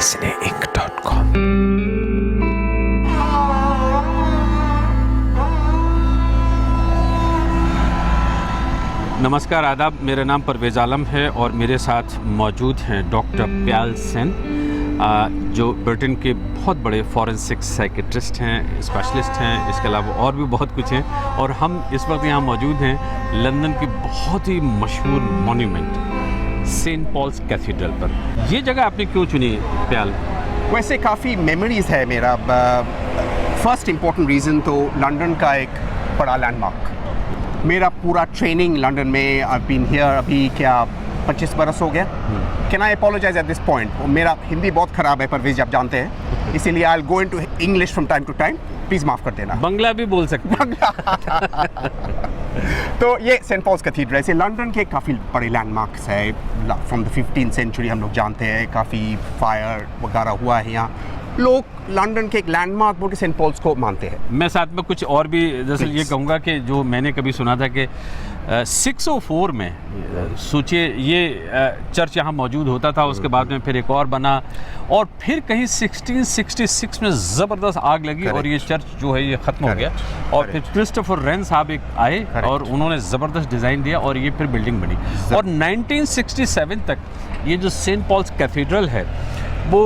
cineinc.com। नमस्कार, आदाब। मेरा नाम परवेज़ आलम है और मेरे साथ मौजूद हैं डॉक्टर प्याल सेन, जो ब्रिटेन के बहुत बड़े फॉरेंसिक साइकेट्रिस्ट हैं, स्पेशलिस्ट हैं। इसके अलावा और भी बहुत कुछ हैं और हम इस वक्त यहाँ मौजूद हैं लंदन की बहुत ही मशहूर मॉन्यूमेंट सेंट पॉल्स कैथीड्रल पर। ये जगह आपने क्यों चुनी प्याल? वैसे काफ़ी मेमोरीज़ है मेरा। फर्स्ट इम्पोर्टेंट रीज़न तो लंदन का एक बड़ा लैंडमार्क। मेरा पूरा ट्रेनिंग लंदन में, आई बीन हियर अभी क्या 25 बरस हो गया। Can I apologize at this point? मेरा हिंदी बहुत ख़राब है परवेज़, आप जानते हैं, इसीलिए I will go into English from time to time, please माफ़ कर देना। बंगला भी बोल सकते हैं। तो ये सेंट पॉल्स कैथीड्रल से लंदन के काफ़ी बड़े लैंडमार्क्स है। फ्रॉम द 15th सेंचुरी हम लोग जानते हैं, काफ़ी फायर वगैरह हुआ है यहाँ। लोग लंदन के एक लैंडमार्क बोल के सेंट पॉल्स को मानते हैं। मैं साथ में कुछ और भी दरअसल ये कहूँगा कि जो मैंने कभी सुना था कि 604 में सोचिए ये चर्च यहाँ मौजूद होता था, उसके बाद में फिर एक और बना और फिर कहीं 1666 में ज़बरदस्त आग लगी और ये चर्च जो है ये ख़त्म हो गया। और फिर क्रिस्टोफर रेन साहब एक आए और उन्होंने ज़बरदस्त डिज़ाइन दिया और ये फिर बिल्डिंग बनी। और 1967 तक ये जो सेंट पॉल्स कैथीड्रल है वो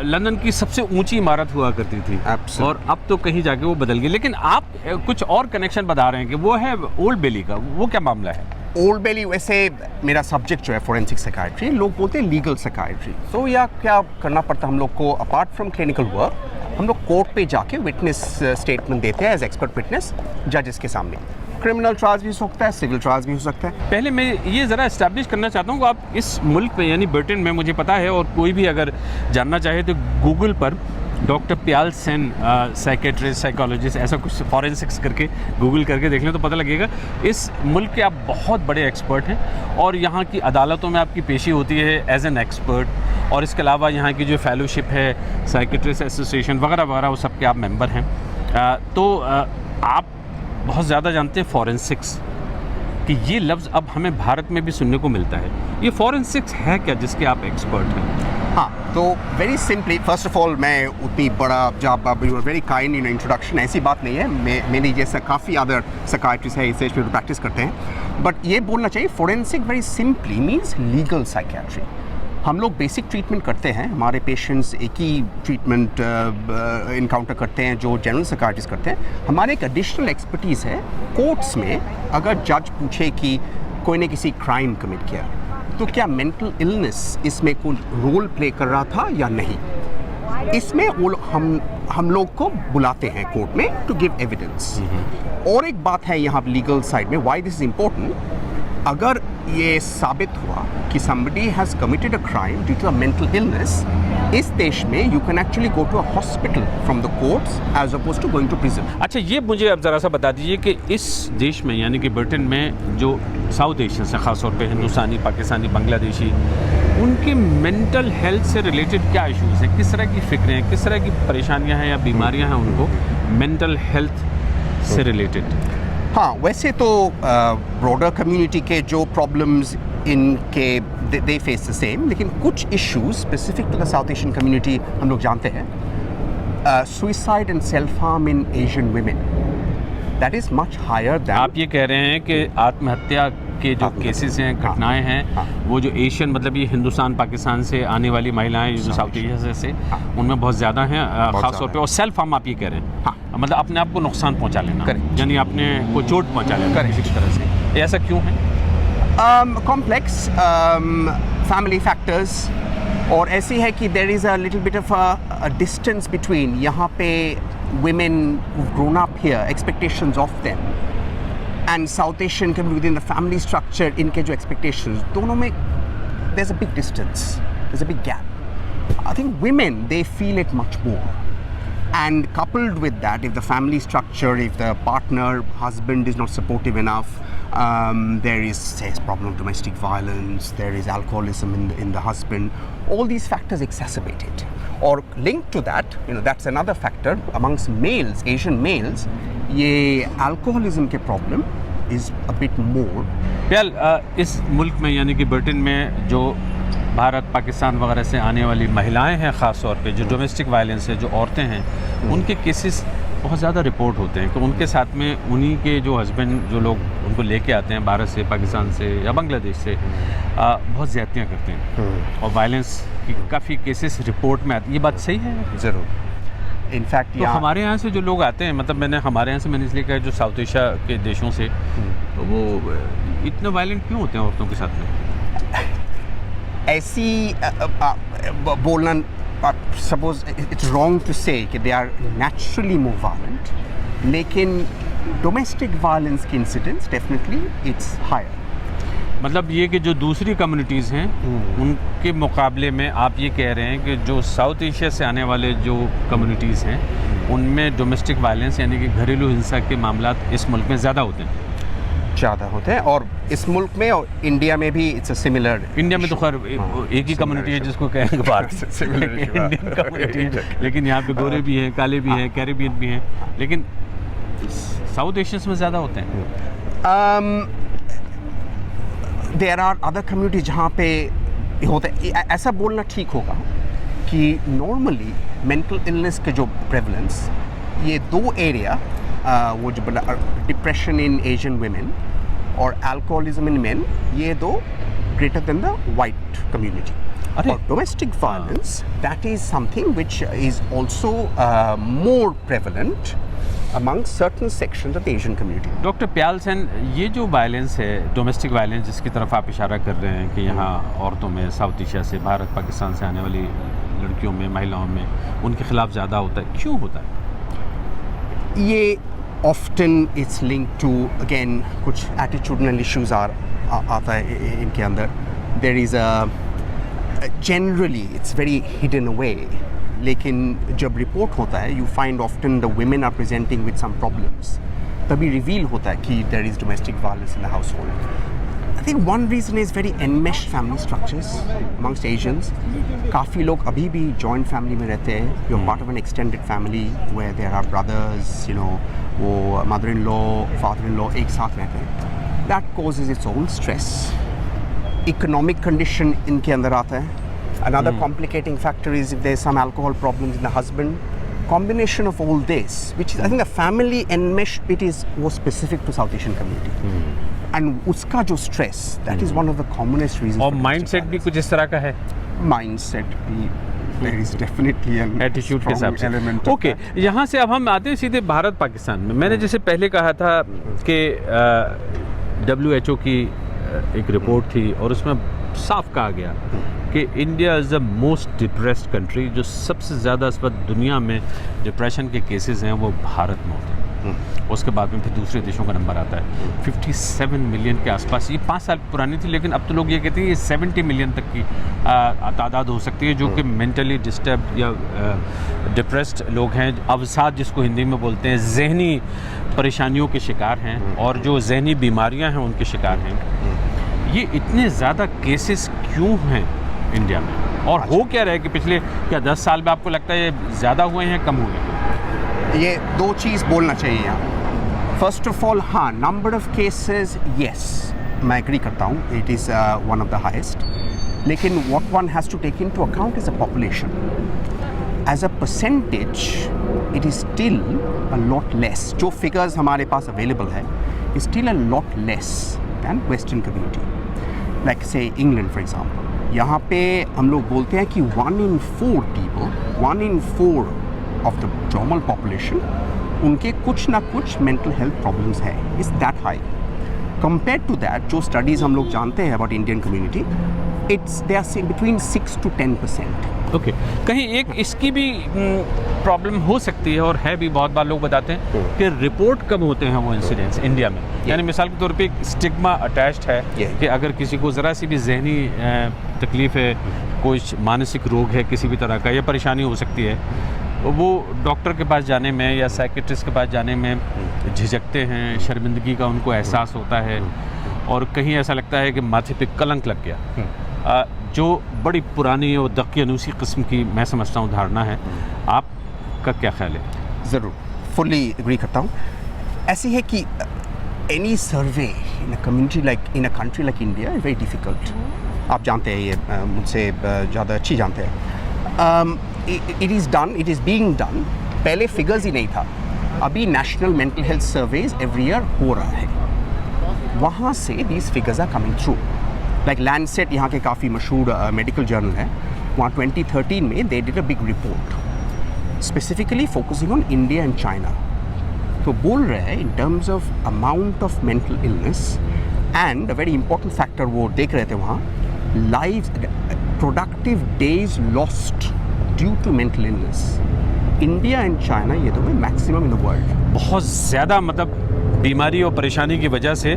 लंदन की सबसे ऊंची इमारत हुआ करती थी। और अब तो कहीं जाके वो बदल गई। लेकिन आप कुछ और कनेक्शन बता रहे हैं कि वो है ओल्ड बेली का, वो क्या मामला है? ओल्ड बेली वैसे मेरा सब्जेक्ट जो है फोरेंसिक साइकियाट्री, लोग बोलते हैं लीगल साइकियाट्री। तो या क्या करना पड़ता हम लोग को, अपार्ट फ्रॉम क्लिनिकल वर्क, हम लोग कोर्ट पे जाके विटनेस स्टेटमेंट देते हैं एज एक्सपर्ट विटनेस जजेस के सामने। क्रिमिनल ट्रायल्स भी हो सकता है, सिविल ट्रायल्स भी हो सकता है। पहले मैं ये ज़रा इस्टेब्लिश करना चाहता हूँ कि आप इस मुल्क में यानी ब्रिटेन में, मुझे पता है और कोई भी अगर जानना चाहे तो गूगल पर doctor Piyal Sen psychiatrist, psychologist, ऐसा कुछ फॉरेंसिक्स करके गूगल करके देख लें तो पता लगेगा। इस मुल्क के आप बहुत बड़े एक्सपर्ट हैं और यहाँ की अदालतों में आपकी पेशी होती है एज एन एक्सपर्ट। और इसके अलावा यहाँ की जो फेलोशिप है, साइकेट्रिस्ट एसोसिएशन वगैरह वगैरह, वो सब के आप मेंबर हैं। तो आप बहुत ज़्यादा जानते हैं फॉरेंसिक्स कि ये लफ्ज़ अब हमें भारत में भी सुनने को मिलता है। ये फॉरेंसिक्स है क्या जिसके आप एक्सपर्ट हैं? हाँ, तो very simply, first of all मैं उतनी बड़ा job, you are very kind in introduction, ऐसी बात नहीं है। मेरी जैसा काफ़ी अदर साइकियाट्रिस्ट है, इस पे प्रैक्टिस करते हैं। बट ये बोलना चाहिए forensic very simply means legal psychiatry. हम लोग बेसिक ट्रीटमेंट करते हैं, हमारे पेशेंट्स एक ही ट्रीटमेंट इनकाउंटर करते हैं जो जनरल साइकियाट्रिस्ट करते हैं। हमारे एक एडिशनल एक्सपर्टीज़ है कोर्ट्स में, अगर जज पूछे कि कोई ने किसी क्राइम कमिट किया तो क्या मेंटल इलनेस इसमें कोई रोल प्ले कर रहा था या नहीं, इसमें वो हम लोग को बुलाते हैं कोर्ट में टू गिव एविडेंस। और एक बात है यहाँ लीगल साइड में, व्हाई दिस इज इम्पोर्टेंट, अगर ये साबित हुआ कि somebody has committed a crime due to a mental illness, इस देश में you can actually go to a hospital from the courts as opposed to going to prison। अच्छा, ये मुझे अब ज़रा सा बता दीजिए कि इस देश में यानी कि ब्रिटेन में जो साउथ एशियंस हैं, ख़ास तौर पे हिंदुस्तानी, पाकिस्तानी, बांग्लादेशी, उनके मेंटल हेल्थ से रिलेटेड क्या इश्यूज़ हैं, किस तरह की फ़िक्रें हैं, किस तरह की परेशानियाँ हैं या बीमारियाँ हैं उनको मेंटल हेल्थ से रिलेटेड? हाँ, वैसे तो ब्रॉडर कम्युनिटी के जो प्रॉब्लम्स इनके दे फेस द सेम, लेकिन कुछ issues specific to the South Asian community हम लोग जानते हैं। Suicide and self harm in Asian women, that is much higher than. आप ये कह रहे हैं कि आत्महत्या के जो केसेस हैं, घटनाएं हैं, वो जो एशियन, मतलब ये हिंदुस्तान पाकिस्तान से आने वाली महिलाएं जो साउथ एशिया से उनमें बहुत ज़्यादा हैं, ख़ास तौर पे। और सेल्फ हार्म आप ये कह रहे हैं, मतलब अपने आप को नुकसान पहुंचा लेना, यानी अपने को चोट पहुंचा लेना किसी तरह से, ऐसा क्यों है? कॉम्प्लेक्स फैमिली फैक्टर्स, और ऐसी है कि there is a little bit of a distance between यहाँ पे women who've grown up here, expectations of them, and South Asian community within the family structure, इनके जो expectations, दोनों में there's a big distance, there's a big gap. I think women, they feel it much more. And coupled with that, if the family structure, if the partner, husband is not supportive enough, there is, say, problem of domestic violence, there is alcoholism in the husband, all these factors exacerbate it. Or linked to that, that's another factor amongst males, Asian males, ये alcoholism के problem is a bit more. प्याल, इस मुल्क में यानी कि Britain में जो भारत पाकिस्तान वगैरह से आने वाली महिलाएं हैं, ख़ास तौर पे जो डोमेस्टिक वायलेंस है, जो औरतें हैं, उनके केसेस बहुत ज़्यादा रिपोर्ट होते हैं कि उनके साथ में उन्हीं के जो हस्बैंड जो लोग उनको लेके आते हैं भारत से, पाकिस्तान से या बांग्लादेश से, बहुत ज़्यादतियाँ करते हैं और वायलेंस की काफ़ी केसेस रिपोर्ट में आती है। ये बात सही है? ज़रूर। इनफैक्ट तो हमारे यहाँ से जो लोग आते हैं, मतलब मैंने इसलिए कहा जो साउथ एशिया के देशों से, तो वो इतने वायलेंट क्यों होते हैं औरतों के साथ में? ऐसी बोलना, suppose it's wrong to say कि they are naturally more violent, लेकिन डोमेस्टिक वायलेंस के इंसिडेंट्स डेफिनेटली इट्स हायर। मतलब ये कि जो दूसरी कम्युनिटीज़ हैं उनके मुकाबले में आप ये कह रहे हैं कि जो साउथ एशिया से आने वाले जो कम्युनिटीज़ हैं उनमें डोमेस्टिक वायलेंस यानी कि घरेलू हिंसा के मामलात इस मुल्क में ज़्यादा होते हैं? ज़्यादा होते हैं, और इस मुल्क में और इंडिया में भी इट्स अ सिमिलर। इंडिया में तो खैर एक ही कम्युनिटी है जिसको कहेंगे बात इंडियन कम्युनिटी, लेकिन यहाँ पे गोरे भी हैं, काले भी हैं, कैरेबियन भी हैं, लेकिन साउथ एशियंस में ज़्यादा होते हैं। देयर आर अदर कम्युनिटी जहाँ पे होता है। ऐसा बोलना ठीक होगा कि नॉर्मली मेंटल इलनेस के जो प्रेवलेंस, ये दो एरिया, वो जो डिप्रेशन इन एशियन वुमेन और अल्कोहलिज्म इन मेन, ये दो greater than the white community. और domestic violence, that is something which is also more prevalent among certain sections of the Asian community. Doctor Piyal Sen, ये जो violence है, domestic violence जिसकी तरफ आप इशारा कर रहे हैं कि यहाँ औरतों में, साउथ एशिया से, भारत पाकिस्तान से आने वाली लड़कियों में, महिलाओं में उनके खिलाफ ज़्यादा होता है, क्यों होता है? ये often it's linked to, again, कुछ attitudinal issues आता है इनके अंदर. There is generally it's very hidden away, लेकिन जब रिपोर्ट होता है, you find often the women are presenting with some problems, तभी रिवील होता है कि there is domestic violence in the household. I think one reason is very enmeshed family structures amongst Asians. काफ़ी लोग अभी भी जॉइंट फैमिली में रहते हैं, you are part of an extended family where there are brothers, you know, वो mother in law, father in law एक साथ रहते हैं। That causes its own stress. Economic condition इनके अंदर आता है। Another complicating factor is if there's some alcohol problems in the husband. Combination of all this, which is, I think the family enmeshed bit is more specific to South Asian community. And uska jo stress, that is one of the commonest reasons. और mindset भी कुछ इस तरह का है? Mindset भी, there is definitely an attitude के हिसाब से element. ओके, यहाँ से अब हम आते हैं सीधे भारत पाकिस्तान में। मैंने जैसे पहले कहा था कि WHO की एक रिपोर्ट थी और उसमें साफ कहा गया कि India is the most depressed country. जो सबसे ज़्यादा इस वक्त दुनिया में डिप्रेशन के केसेस हैं वो भारत में होते हैं। उसके बाद में फिर दूसरे देशों का नंबर आता है 57 मिलियन के आसपास। ये 5 साल पुरानी थी, लेकिन अब तो लोग ये कहते हैं ये 70 मिलियन तक की तादाद हो सकती है जो कि मेंटली डिस्टर्ब या डिप्रेस्ड लोग हैं, अवसाद जिसको हिंदी में बोलते हैं, जहनी परेशानियों के शिकार हैं और जो जहनी बीमारियां हैं उनके शिकार हैं। ये इतने ज़्यादा केसेस क्यों हैं इंडिया में, और हो क्या रहा है कि पिछले 10 साल में आपको लगता है ये ज़्यादा हुए हैं, कम हुए हैं? ये दो चीज़ बोलना चाहिए यहाँ। फर्स्ट ऑफ ऑल, हाँ, नंबर ऑफ केसेस, यस, मैं एग्री करता हूँ, it is one of the highest, लेकिन what one has to take into account is a population. As a percentage it is still a lot less. जो figures हमारे पास available है, is still a lot less than western community, like say England for example. यहाँ पे हम लोग बोलते हैं कि 1 in 4 people, 1 in 4 of the normal population, उनके कुछ ना कुछ मेंटल हेल्थ प्रॉब्लम्स है। Is that high compare to that? जो स्टडीज़ हम लोग जानते हैं about Indian community, it's they are between 6 to 10%। Okay, कहीं एक इसकी भी प्रॉब्लम हो सकती है, और है भी, बहुत बार लोग बताते हैं कि रिपोर्ट कम होते हैं वो इंसिडेंट्स इंडिया में। यानी मिसाल के तौर पे एक स्टिग्मा अटैच्ड है कि अगर किसी को ज़रा सी भी जहनी तकलीफ़ है, कोई मानसिक रोग है किसी भी तरह का, या परेशानी हो सकती है, वो डॉक्टर के पास जाने में या साइकेट्रिस्ट के पास जाने में झिझकते हैं, शर्मिंदगी का उनको एहसास होता है, और कहीं ऐसा लगता है कि माथे पे कलंक लग गया, जो बड़ी पुरानी और दकियानूसी किस्म की मैं समझता हूँ धारणा है। आपका क्या ख्याल है? ज़रूर, फुल्ली एग्री करता हूँ। ऐसी है कि any survey in a community like in a country like India is very difficult. आप जानते हैं ये मुझसे ज़्यादा अच्छी जानते हैं। It is done, it is being done. पहले फिगर्स ही नहीं था, अभी national mental health surveys every year हो रहा है, वहाँ से these figures are coming through. Like Lancet यहाँ के काफ़ी मशहूर मेडिकल जर्नल है, वहाँ 2013 में they did a big report specifically focusing on India and China. तो बोल रहे हैं in terms of amount of mental illness and a very important factor वो देख रहे थे वहाँ, life productive days lost due to mental illness. India and China ये तो मैक्सिमम इन द वर्ल्ड। बहुत ज़्यादा मतलब बीमारी और परेशानी की वजह से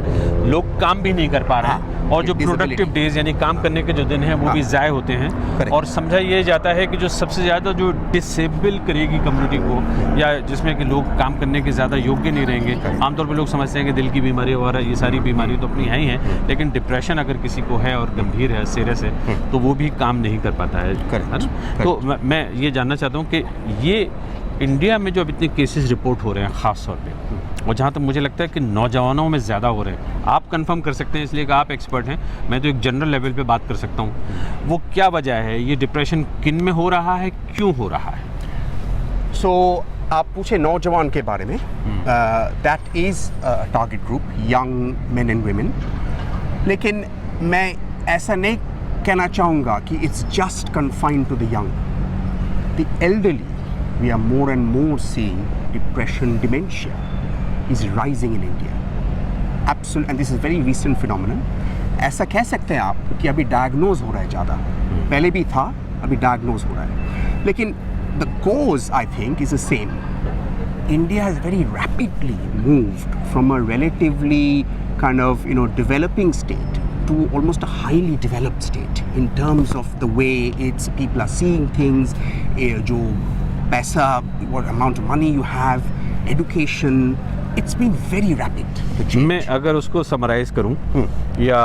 लोग काम भी नहीं कर पा रहे हैं, और जो प्रोडक्टिव डेज यानी काम करने के जो दिन हैं वो भी ज़ाय होते हैं। और समझा ये जाता है कि जो सबसे ज़्यादा जो डिसेबल करेगी कम्युनिटी को, या जिसमें कि लोग काम करने के ज़्यादा योग्य नहीं रहेंगे। आमतौर पर लोग समझते हैं कि दिल की बीमारी वगैरह ये सारी बीमारी तो अपनी है ही हैं, लेकिन डिप्रेशन अगर किसी को है और गंभीर है सिरे से, तो वो भी काम नहीं कर पाता है ना। तो मैं ये जानना चाहता हूँ कि ये इंडिया में जो अब इतने केसेस रिपोर्ट हो रहे हैं ख़ास तौर पे, और जहाँ तक मुझे लगता है कि नौजवानों में ज़्यादा हो रहे हैं, आप कंफर्म कर सकते हैं इसलिए कि आप एक्सपर्ट हैं, मैं तो एक जनरल लेवल पे बात कर सकता हूँ, वो क्या वजह है? ये डिप्रेशन किन में हो रहा है, क्यों हो रहा है? सो आप पूछे नौजवान के बारे में, that is target group, young men and women. लेकिन मैं ऐसा नहीं कहना चाहूँगा कि it's just confined to the young, the elderly. We are more and more seeing depression, dementia is rising in India. Absolutely, and this is very recent phenomenon. ऐसा कह सकते हैं आप कि अभी डायग्नोज हो रहा है ज़्यादा, पहले भी था, अभी डायग्नोज हो रहा है। लेकिन the cause I think is the same. India has very rapidly moved from a relatively kind of developing state to almost a highly developed state in terms of the way its people are seeing things, जो पैसा, what amount of money you have, education, it's been very rapid. मैं अगर उसको summarise करूं या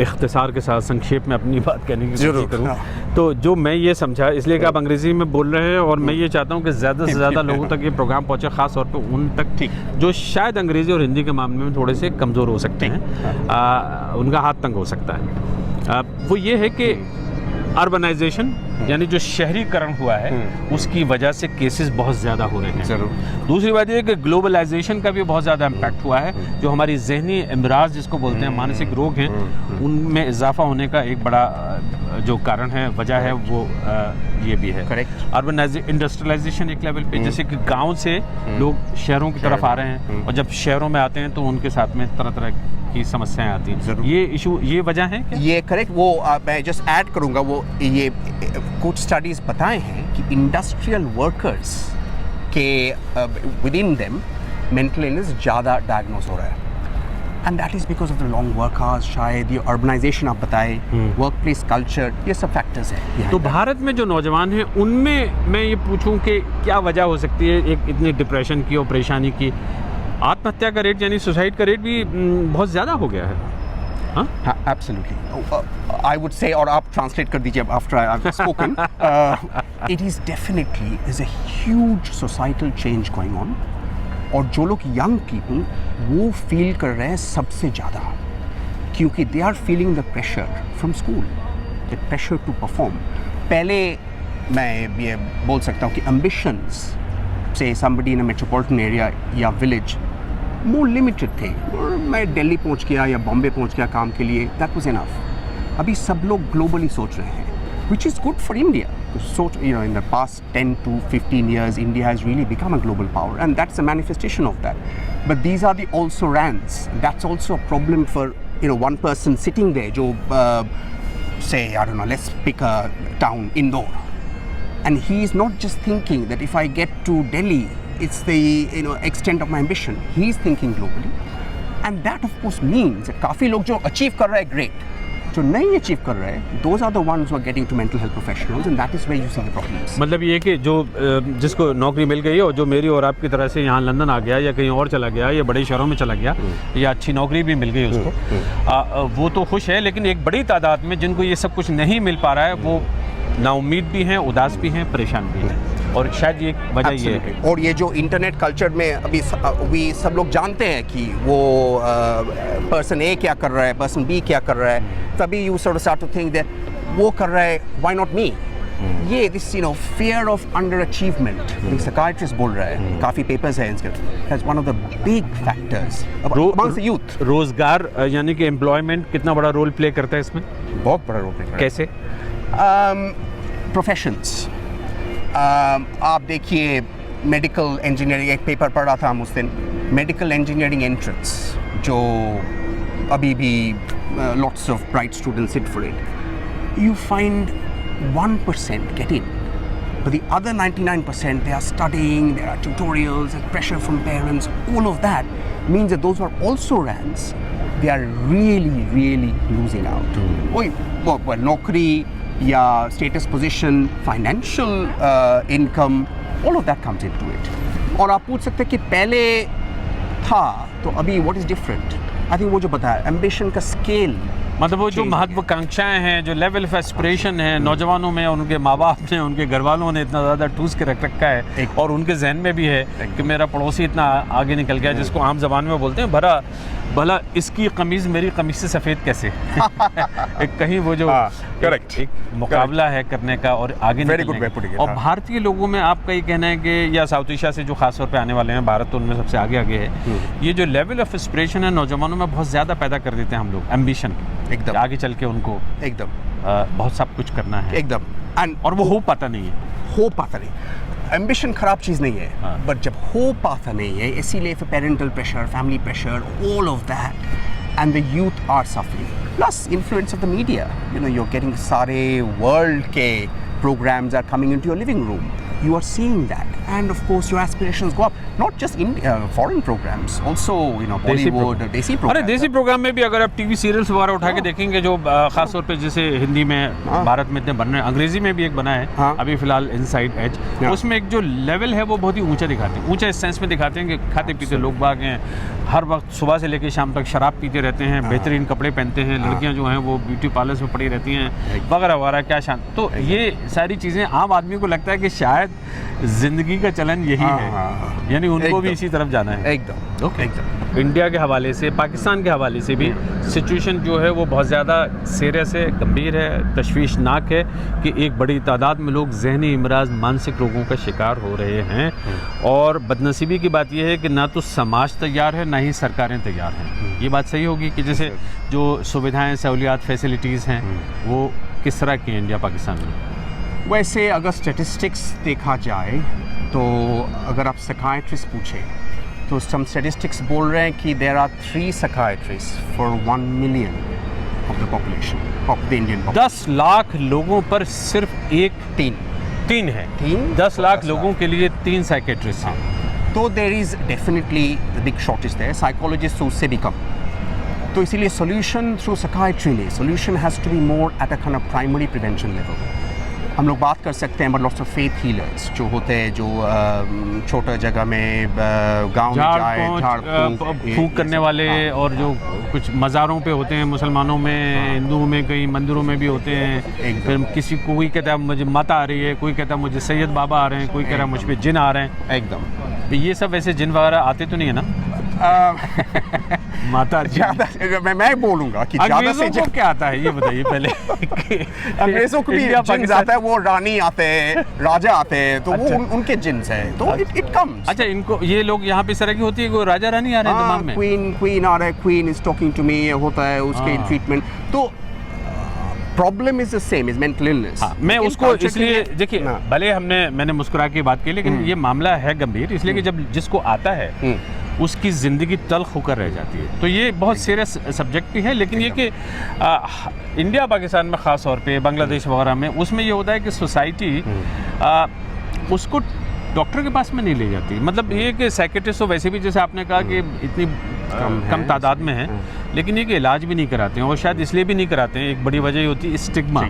इख्तिसार के साथ संक्षेप में अपनी बात कहने की कोशिश करूं, तो जो मैं ये समझा, इसलिए कि आप अंग्रेज़ी में बोल रहे हैं और मैं ये चाहता हूं कि ज़्यादा से ज़्यादा लोगों तक ये प्रोग्राम पहुंचे, ख़ास तौर पे उन तक जो शायद अंग्रेज़ी और हिंदी के मामले में थोड़े से कमज़ोर हो सकते हैं, उनका हाथ तंग हो सकता है। वो ये है कि अर्बनाइजेशन यानी जो शहरीकरण हुआ है उसकी वजह से केसेस बहुत ज़्यादा हो रहे हैं। ज़रूर। दूसरी बात ये कि ग्लोबलाइजेशन का भी बहुत ज़्यादा इम्पैक्ट हुआ है, जो हमारी जहनी अमराज जिसको बोलते हैं, मानसिक रोग हैं, उनमें इजाफा होने का एक बड़ा जो कारण है, वजह है, वो ये भी है। करेक्ट। इंडस्ट्रियलाइजेशन एक लेवल पे, जैसे कि गाँव से लोग शहरों की तरफ आ रहे हैं, और जब शहरों में आते हैं तो उनके साथ में तरह तरह की समस्याएं आती हैं। ये इशू, ये वजह है क्या? ये करेक्ट। वो मैं जस्ट ऐड करूँगा, वो ये कुछ स्टडीज़ बताए हैं कि इंडस्ट्रियल वर्कर्स के with in them mental illness ज़्यादा डायग्नोज हो रहा है, and that is because of the long work hours, शायद ये अर्बनाइजेशन आप बताए, वर्क प्लेस कल्चर, ये सब फैक्टर्स हैं। तो भारत में जो नौजवान हैं उनमें मैं ये पूछूं कि क्या वजह हो सकती है एक इतनी डिप्रेशन की और परेशानी की? आत्महत्या का रेट यानी सुसाइड का रेट भी बहुत ज़्यादा हो गया है। हाँ, absolutely. I would say, और आप ट्रांसलेट कर दीजिए after I've spoken. It is definitely, there's a huge societal change going on. और जो लोग young people वो फील कर रहे हैं सबसे ज़्यादा, क्योंकि they are feeling the pressure from school, the pressure to perform. पहले मैं ये बोल सकता हूँ कि ambitions, say somebody in a metropolitan area या village, more limited थे, और मैं दिल्ली पहुंच गया या बॉम्बे पहुंच गया काम के लिए, that was enough. अभी सब लोग ग्लोबली सोच रहे हैं, which is good for India. So, in the past 10 to 15 years, India has really become a global power, and that's a manifestation of that. But these are the also rans. That's also a problem for one person sitting there. जो say, I don't know, let's pick a town, Indore, and he is not just thinking that if I get to Delhi, it's the extent of my ambition. He is thinking globally, and that of course means that काफ़ी लोग जो achieve कर रहे हैं great, जो नहीं achieve कर रहे हैं, those are the ones who are getting to mental health professionals, and that is where you see the problems. मतलब ये कि जो जिसको नौकरी मिल गई है और जो मेरी और आपकी तरह से यहाँ लंदन आ गया या कहीं और चला गया या बड़े शहरों में चला गया या अच्छी नौकरी भी मिल गई उसको, वो तो खुश है, लेकिन एक बड़ी तादाद में जिनको ये सब कुछ नहीं मिल पा रहा है वो नाउम्मीद भी हैं, उदास भी हैं, परेशान भी हैं। और शायद ये वजह ये है। Absolutely. और ये जो इंटरनेट कल्चर में अभी सब लोग जानते हैं कि वो पर्सन ए क्या कर रहा है, पर्सन बी क्या कर रहा है, तभी you sort of start to think that वो कर रहा है, why not me? ये this fear of under achievement, psychiatrist बोल रहा है, काफ़ी पेपर्स हैं इसके, that's one of the big factors amongst the youth. रोजगार यानी कि एम्प्लॉयमेंट कितना बड़ा रोल प्ले करता है इसमें? बहुत बड़ा रोल प्ले करता है. कैसे? प्रोफेशंस आप देखिए, मेडिकल इंजीनियरिंग, एक पेपर पढ़ा था हम उस दिन, मेडिकल इंजीनियरिंग एंट्रेंस जो अभी भी lots of bright students sit for it, you find 1% get in, but the other 99% they are studying, there are tutorials, there's pressure from parents, all of that means that those who are also ranks, they are really losing out. well, नौकरी या status position, financial income, all of that comes into it. और आप पूछ सकते हैं कि पहले था तो अभी what is different? I think वो जो बताया, ambition का scale, मतलब वो जो महत्वाकांक्षाएं हैं, जो लेवल ऑफ एस्पिरेशन है नौजवानों में, उनके माँ बाप ने, उनके घर वालों ने इतना ज़्यादा ठूस के रख रखा है, और उनके जहन में भी है कि मेरा पड़ोसी इतना आगे निकल गया, जिसको आम जबान में बोलते हैं भला इसकी कमीज़ मेरी कमीज़ से सफ़ेद कैसे? एक कहीं वो जो करेक्ट एक मुकाबला है करने का और आगे निकलने का। और भारतीय लोगों में आपका ये कहना है कि, या साउथ एशिया से जो खास तौर पे आने वाले हैं, भारत तो उनमें सबसे आगे है, ये जो लेवल ऑफ एस्पिरेशन है नौजवानों में बहुत ज़्यादा पैदा कर देते हैं हम लोग, एम्बिशन, एकदम आगे चल के उनको एकदम बहुत सब कुछ करना है एकदम, और वो हो पाता नहीं है। हो पाता नहीं, एम्बिशन खराब चीज़ नहीं है, बट जब हो पाता नहीं है, इसीलिए फिर parental pressure, family pressure, all of that, and the youth are suffering, plus influence of the media, you are getting सारे वर्ल्ड के programs are coming into your living room. You are seeing that, and of course your aspirations go up. Not just in foreign programs, also Bollywood, desi programs. अरे देसी programme में भी अगर आप TV serials वगैरह उठा के देखेंगे, जो खास तौर पे जैसे हिंदी में भारत में इतने बन रहे हैं, अंग्रेजी में भी एक बना है अभी फिलहाल, इनसाइड एज, उसमें एक जो लेवल है वो बहुत ही ऊंचा दिखाते हैं, ऊंचा इस सेंस में दिखाते हैं कि खाते पीते लोग बाग हैं, हर वक्त सुबह से लेकर शाम तक शराब पीते रहते हैं, बेहतरीन कपड़े पहनते हैं, लड़कियां जो हैं वो ब्यूटी पार्लर्स में पड़ी रहती हैं वगैरह वगैरह, क्या शान। तो ये सारी चीज़ें आम आदमी को लगता है कि शायद जिंदगी का चलन यही है, यानी उनको भी इसी तरफ जाना है। एकदम इंडिया के हवाले से, पाकिस्तान के हवाले से भी सिचुएशन जो है वो बहुत ज़्यादा सीरियस है, गंभीर है, तशवीशनाक है कि एक बड़ी तादाद में लोग जहनी इमराज, मानसिक रोगों का शिकार हो रहे हैं, और बदनसीबी की बात यह है कि ना तो समाज तैयार है, ना ही सरकारें तैयार हैं। ये बात सही होगी कि जैसे जो सुविधाएँ, सहूलियात, फैसिलिटीज़ हैं वो किस तरह की हैं इंडिया पाकिस्तान में? वैसे अगर स्टैटिस्टिक्स देखा जाए तो अगर आप साइकियाट्रिस्ट पूछें तो some statistics बोल रहे हैं कि there are 3 psychiatrists for 1 million of the population of the Indian population. 10 lakh लोगों पर सिर्फ तीन है। 10 लाख लोगों के लिए 3 साइकियाट्रिस्ट हैं। तो there is definitely a big shortage there. Psychologists तो उससे भी कम। तो इसीलिए solution through psychiatry नहीं, solution has to be more at a kind of primary prevention level. हम लोग बात कर सकते हैं, but lots of faith healers जो होते हैं, जो छोटा जगह में गांव में जाए, झाड़ फूंक करने वाले, और जो कुछ मज़ारों पे होते हैं मुसलमानों में, हिंदुओं में, कई मंदिरों में भी होते हैं। फिर किसी कोई कहता है मुझे माता आ रही है, कोई कहता है मुझे सैयद बाबा आ रहे हैं, कोई कह रहा है मुझ पे जिन आ रहे हैं। एकदम ये सब वैसे जिन वगैरह आते तो नहीं है ना? माता ज़्यादा मैं बोलूँगा कि ज़्यादा से को क्या आता है ये बताइए पहले। अंग्रेज़ों को भी जिन आता है, वो रानी आते हैं, राजा आते हैं, तो वो उनके जिन्स हैं, तो इट कम्स। अच्छा, इनको ये लोग यहाँ पे इस तरह की होती है कि राजा रानी आ रहे हैं दिमाग में, क्वीन आ रहा है, queen is talking to me होता है, उसके ट्रीटमेंट। तो problem is the same, is mental illness. मैं उसको इसलिए देखिए, भले मैंने मुस्कुरा के बात की, लेकिन ये मामला है गंभीर, इसलिए कि जब जिसको आता है उसकी ज़िंदगी तल्ख होकर रह जाती है। तो ये बहुत सीरियस सब्जेक्ट भी है, लेकिन ये कि इंडिया पाकिस्तान में ख़ास तौर पे, बांग्लादेश वगैरह में, उसमें ये होता है कि सोसाइटी उसको डॉक्टर के पास में नहीं ले जाती। मतलब ये कि साइकियाट्रिस्ट तो वैसे भी, जैसे आपने कहा कि इतनी कम तादाद में है, लेकिन ये कि इलाज भी नहीं कराते हैं, और शायद इसलिए भी नहीं कराते हैं, एक बड़ी वजह ये होती है स्टिग्मा,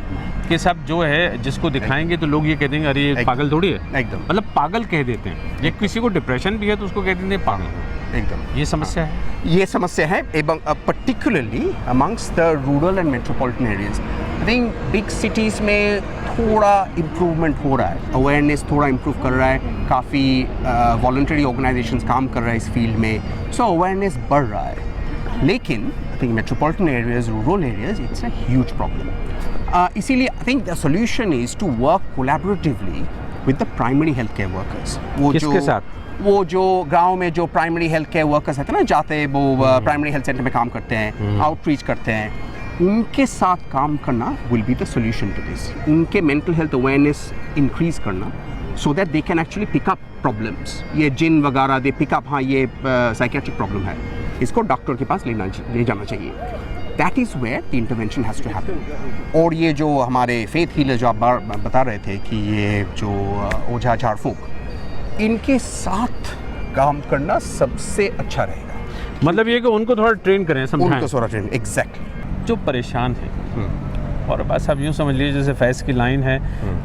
कि सब जो है जिसको दिखाएंगे तो लोग ये कह देंगे अरे ये पागल थोड़ी है, एकदम, मतलब पागल कह देते हैं। ये किसी को डिप्रेशन भी है तो उसको कह देते हैं पागल। एकदम, ये समस्या है, ये समस्या है, एवं particularly amongst the rural and metropolitan areas. I think big cities में थोड़ा इम्प्रूवमेंट हो रहा है, अवेयरनेस थोड़ा इम्प्रूव कर रहा है, काफ़ी वॉलंटरी ऑर्गेनाइजेशंस काम कर रहा है इस फील्ड में, सो अवेयरनेस बढ़ रहा है। लेकिन I think metropolitan areas, rural areas, it's a huge problem. इसीलिए I think the solution is to work collaboratively with the primary health care workers. किसके साथ? वो जो गांव में जो प्राइमरी हेल्थ केयर वर्कर्स रहते हैं ना, जाते हैं वो प्राइमरी हेल्थ सेंटर में काम करते हैं, आउटरीच करते हैं, उनके साथ काम करना will be the solution to this. उनके मेंटल हेल्थ अवेयरनेस इंक्रीज करना so that they can actually pick up problems, ये जिन वगैरह दे पिक अप, हाँ ये साइकेट्रिक प्रॉब्लम है, इसको डॉक्टर के पास ले जाना चाहिए। That is where the intervention has to happen. और ये जो हमारे फेथ हीलर जो आप बता रहे थे कि ये जो ओझा झाड़ फूंक, इनके साथ काम करना सबसे अच्छा रहेगा। मतलब ये कि उनको थोड़ा ट्रेन करें, समझाएं उनको थोड़ा ट्रेन, एग्जैक्टली। जो परेशान है, और बस आप यूँ समझ लीजिए जैसे फैज़ की लाइन है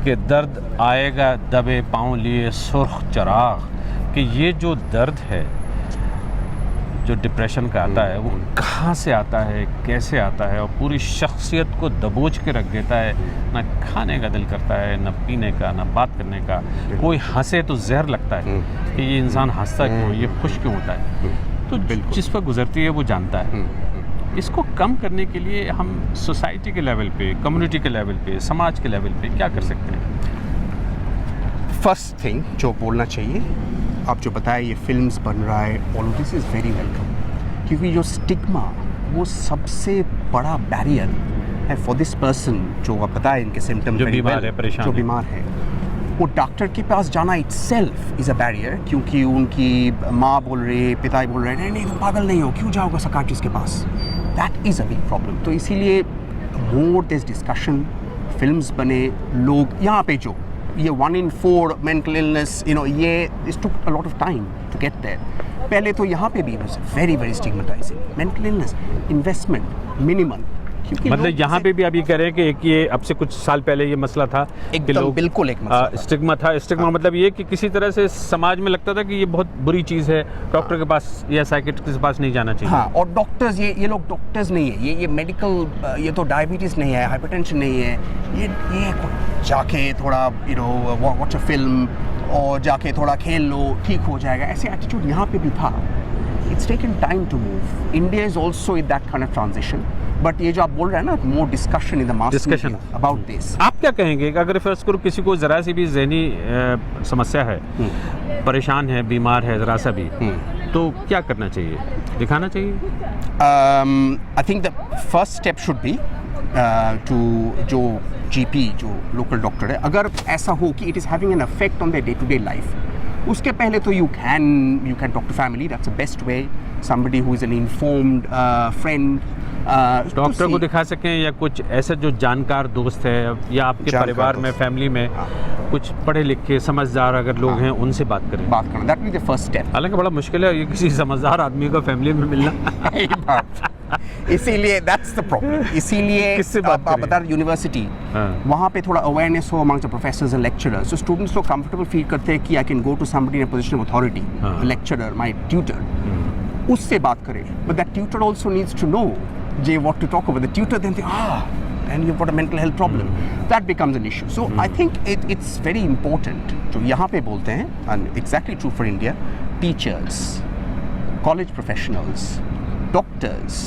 कि दर्द आएगा दबे पाँव लिए सुर्ख चराग, कि ये जो दर्द है जो डिप्रेशन का आता है वो कहाँ से आता है, कैसे आता है, और पूरी शख्सियत को दबोच के रख देता है। ना खाने का दिल करता है, ना पीने का, ना बात करने का। कोई हंसे तो जहर लगता है कि ये इंसान हंसता क्यों, ये खुश क्यों होता है। तो जिस पर गुजरती है वो जानता है। इसको कम करने के लिए हम सोसाइटी के लेवल पे, कम्युनिटी के लेवल पे, समाज के लेवल पे क्या कर सकते हैं? फर्स्ट थिंग जो बोलना चाहिए, आप जो बताया ये फिल्म्स बन रहा है, all of this is very welcome, क्योंकि जो स्टिग्मा वो सबसे बड़ा बैरियर है फॉर दिस पर्सन जो आप बताए इनके सिम्टम्स, जो बीमार है, परेशान जो बीमार है, वो डॉक्टर के पास जाना इटसेल्फ इज़ अ बैरियर, क्योंकि उनकी माँ बोल रही है, पिता बोल रहे हैं, नहीं तुम पागल नहीं हो, क्यों जाओगे साइकियाट्रिस्ट के पास। That is a big problem. तो इसीलिए मोर दिस डिस्कशन, फिल्म्स बने, लोग यहाँ पे जो ये 1 in 4 मेंटल इलनेस, ये it took a lot of time to get there. पहले तो यहाँ पे भी was very very stigmatising, mental illness, investment minimal. मतलब यहाँ पे भी आप ये कह रहे हैं कि एक ये अब से कुछ साल पहले ये मसला था कि लोग बिल्कुल एक स्टिग्मा था। स्टिग्मा मतलब ये कि किसी तरह से समाज में लगता था कि ये बहुत बुरी चीज़ है, डॉक्टर के पास या साइकियाट्रिस्ट के पास नहीं जाना चाहिए। हाँ, और डॉक्टर्स ये लोग डॉक्टर्स नहीं है, ये मेडिकल, ये तो डायबिटीज़ नहीं है, हाइपरटेंशन नहीं है, ये जाके थोड़ा वॉच अ फिल्म और जाके थोड़ा खेल लो, ठीक हो जाएगा, ऐसे एटीट्यूड यहाँ पे भी था। It's taken time to move. India is also in that kind of transition, but ये जो आप बोल रहे हैं ना, more discussion in the mass discussion about this. आप क्या कहेंगे कि अगर फर्स्ट करो किसी को ज़रा सी भी ज़हनी समस्या है, परेशान है, बीमार है ज़रा सा भी, तो क्या करना चाहिए, दिखाना चाहिए? I think the first step should be to जो जीपी, जो लोकल डॉक्टर है, अगर ऐसा हो कि it is having an effect on the day to day life, उसके पहले तो you can talk to family, that's the best way, somebody who is an informed friend, doctor को दिखा सकें, या कुछ ऐसे जो जानकार दोस्त है या आपके परिवार में, फैमिली में कुछ पढ़े लिखे समझदार अगर लोग हैं, उनसे बात करना, that will be the first step. हालांकि बड़ा मुश्किल है ये किसी समझदार आदमी को फैमिली में मिलना। इसीलिए दैट्स द प्रॉब्लम। इसीलिए किससे बात आप बता रहे यूनिवर्सिटी, वहाँ पे थोड़ा अवेयरनेस हो among the professors and lecturers, so students लोग कंफर्टेबल फील करते हैं कि I can go to somebody in a position of authority, lecturer, my tutor, उससे बात करें। But that tutor also needs to know जे what to talk about. The tutor then and you've got a mental health problem, that becomes an issue. So I think it's very important, जो यहाँ पे बोलते हैं, and exactly true for India, teachers, college professionals, doctors,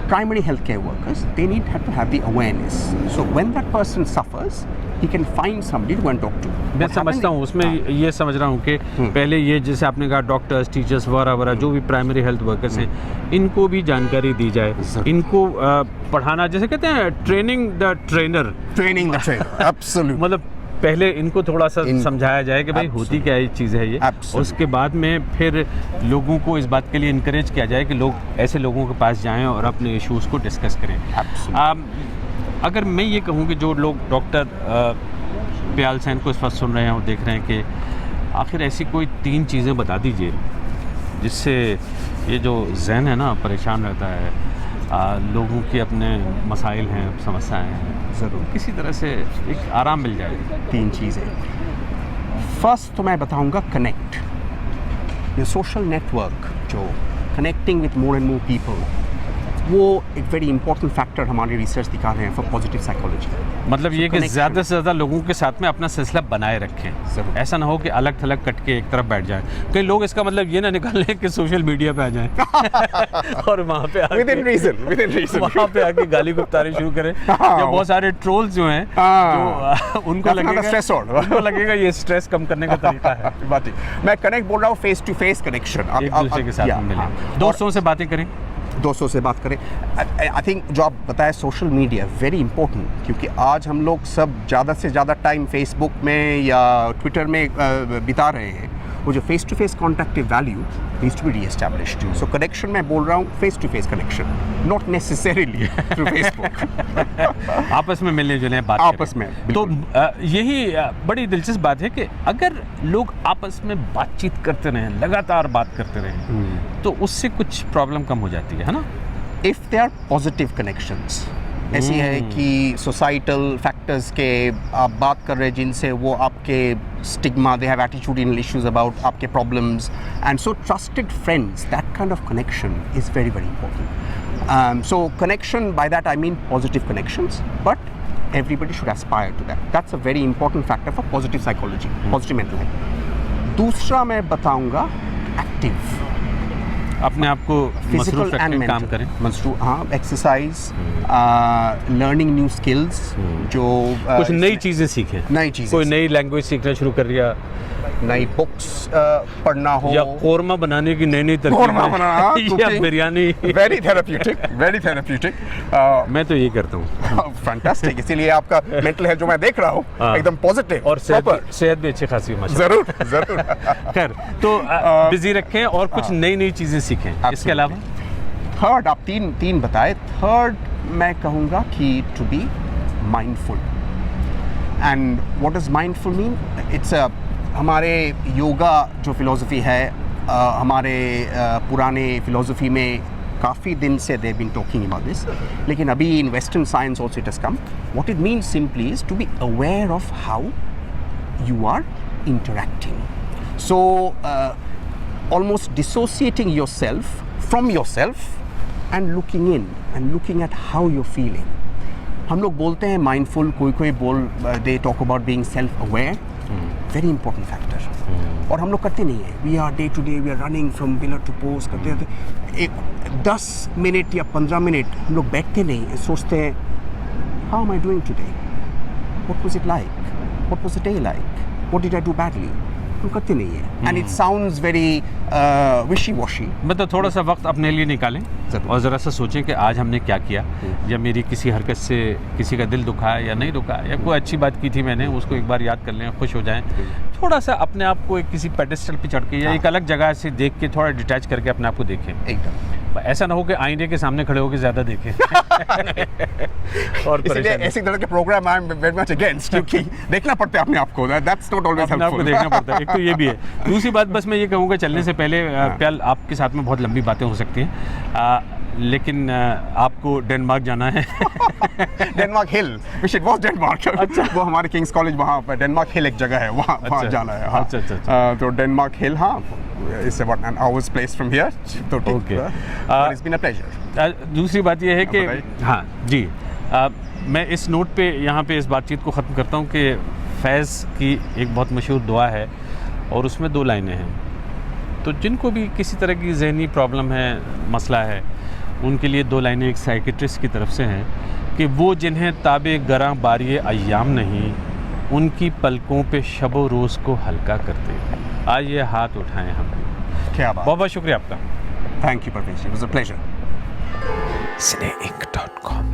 primary healthcare workers, they have to have the awareness. So when that person suffers, he can find somebody to go and talk to. मैं समझता हूँ उसमें ये समझ रहा हूँ कि पहले ये जैसे आपने कहा डॉक्टर्स, टीचर्स वगैरह जो भी प्राइमरी हेल्थ वर्कर्स हैं, इनको भी जानकारी दी जाए, इनको पढ़ाना, जैसे कहते हैं ट्रेनिंग द ट्रेनर, एब्सोल्युटली। मतलब पहले इनको थोड़ा सा समझाया जाए कि भाई होती क्या चीज़ है ये, उसके बाद में फिर लोगों को इस बात के लिए इनकरेज किया जाए कि लोग ऐसे लोगों के पास जाएं और अपने इश्यूज़ को डिस्कस करें। अगर मैं ये कहूँ कि जो लोग डॉक्टर प्याल सैन को इस वक्त सुन रहे हैं और देख रहे हैं कि आखिर ऐसी कोई 3 चीज़ें बता दीजिए जिससे ये जो ज़हन है ना परेशान रहता है, लोगों के अपने मसाइल हैं, समस्याएं हैं, ज़रूर किसी तरह से एक आराम मिल जाए। 3 चीज़ें। फर्स्ट तो मैं बताऊंगा कनेक्ट, ये सोशल नेटवर्क, जो connecting with more and more people, वो एक वेरी इंपॉर्टेंट फैक्टर हमारे रिसर्च दिखा रहे हैं फॉर पॉजिटिव साइकोलॉजी। मतलब ये कि connection. ज़्यादा से ज़्यादा लोगों के साथ में अपना सिलसिला बनाए रखें, ज़रूर। ऐसा ना हो कि अलग थलग कट के एक तरफ बैठ जाएं। कई लोग इसका मतलब ये ना निकाल लें कि सोशल मीडिया पे आ जाएं और वहाँ पे विद इन रीजन वहाँ पे आके गाली गुप्तारी शुरू करें। हाँ। या बहुत सारे ट्रोल्स जो हैं जो उनको लगेगा ये स्ट्रेस कम करने का तरीका है। बात ही मैं कनेक्ट बोल रहा हूँ, फेस टू फेस कनेक्शन, एक दूसरे के साथ में मिलें, दोस्तों से बातें करें, दोस्तों से बात करें। आई थिंक जो आप बताएं सोशल मीडिया वेरी इंपॉर्टेंट, क्योंकि आज हम लोग सब ज़्यादा से ज़्यादा टाइम फेसबुक में या ट्विटर में बिता रहे हैं। वो जो face to face contact of value needs to be re-established. So connection मैं बोल रहा हूँ face to face connection, not necessarily through Facebook. आपस में मिलने जुलने बात आपस करें। में, तो यही बड़ी दिलचस्प बात है कि अगर लोग आपस में बातचीत करते रहें, लगातार बात करते रहें, तो उससे कुछ प्रॉब्लम कम हो जाती है ना। If they are positive connections, ऐसी है कि सोसाइटल फैक्टर्स के आप बात कर रहे हैं जिनसे वो आपके stigma, they have attitudinal issues about आपके problems, and so trusted friends, that kind of connection is very very important. So connection, by that I mean positive connections, but everybody should aspire to that. That's a very important factor for positive psychology, positive mental health. दूसरा मैं बताऊंगा active, अपने आप को physical मसरूफ and रखने काम mental. करें। हाँ, एक्सरसाइज, लर्निंग न्यू स्किल्स, जो कुछ नई चीज़ें सीखें, नई चीज़ें, कोई नई लैंग्वेज सीखना शुरू कर दिया, नई बुक्स पढ़ना हो, या कोरमा बनाने की नई नई कोरमा बनाना, तरकीब या biryani. Very therapeutic, very therapeutic. मैं तो ये करता हूँ। फैंटास्टिक, इसीलिए आपका मेंटल हेल्थ जो मैं देख रहा हूँ हाँ। एकदम पॉजिटिव और सेहत भी अच्छी खासी है माशाल्लाह। जरूर जरूर। खैर, तो बिजी रखें और कुछ नई नई चीज़ें सीखें। इसके अलावा थर्ड, आप तीन बताए, थर्ड मैं कहूँगा कि to be mindful. And what is mindful mean? It's हमारे योगा जो फिलॉसफी है, हमारे पुराने फिलॉसफी में काफ़ी दिन से they been talking about this, लेकिन अभी in western science also it has come. What it means simply is to be aware of how you are interacting. So almost dissociating yourself from yourself and looking in and looking at how you're feeling. हम लोग बोलते हैं mindful, कोई they talk about being self-aware. Very important factor. और हम लोग करते नहीं हैं। We are day to day, we are running from pillar to post, करते रहते। एक 10 मिनट या 15 मिनट हम लोग बैठते नहीं, सोचते हैं how am I doing today? What was it like? What was the day like? What did I do badly? हम करते नहीं है। And it sounds very wishy-washy. मतलब थोड़ा सा वक्त अपने लिए निकालें और ज़रा सा सोचें कि आज हमने क्या किया, या मेरी किसी हरकत से किसी का दिल दुखा है या नहीं दुखा, या कोई अच्छी बात की थी मैंने, उसको एक बार याद कर लें, खुश हो जाएं। थोड़ा सा अपने आप को एक किसी पेडेस्टल पे चढ़ के या एक अलग जगह से देख के थोड़ा डिटैच करके अपने आप को देखें। एकदम। ऐसा ना हो कि आईने के सामने खड़े होकर ज़्यादा देखें और इसलिए ऐसी तरह के program I am very much against, क्योंकि देखना पड़ता है अपने आप को, दैट्स नॉट ऑलवेज अपने आप को देखना पड़ता है। एक तो ये भी है। दूसरी बात बस मैं ये कहूँगा, चलने से पहले प्याल आपके साथ में बहुत लंबी बातें हो सकती हैं, लेकिन आपको डेनमार्क जाना है। Denmark hill, which it was Denmark. अच्छा, वो हमारे किंग्स कॉलेज वहाँ पर डेनमार्क हिल एक जगह है, वहाँ जाना है। हाँ, अच्छा। तो डेनमार्क हिल, हाँ, it's about an hour's place from here, तो okay, it's been a pleasure. दूसरी बात ये है कि हाँ जी, मैं इस नोट पे यहाँ पे इस बातचीत को ख़त्म करता हूँ कि फैज़ की एक बहुत मशहूर दुआ है और उसमें 2 लाइनें हैं। तो जिनको भी किसी तरह की जहनी प्रॉब्लम है, मसला है, उनके लिए 2 लाइनें एक साइकेट्रिस्ट की तरफ से हैं कि वो जिन्हें ताबे गरां बारी अय्याम नहीं, उनकी पलकों पे शबो रोज़ को हल्का करते। आइए हाथ उठाएं हम। क्या बात, बहुत बहुत शुक्रिया आपका। Thank you Parvesh, it was a pleasure. cineinc.com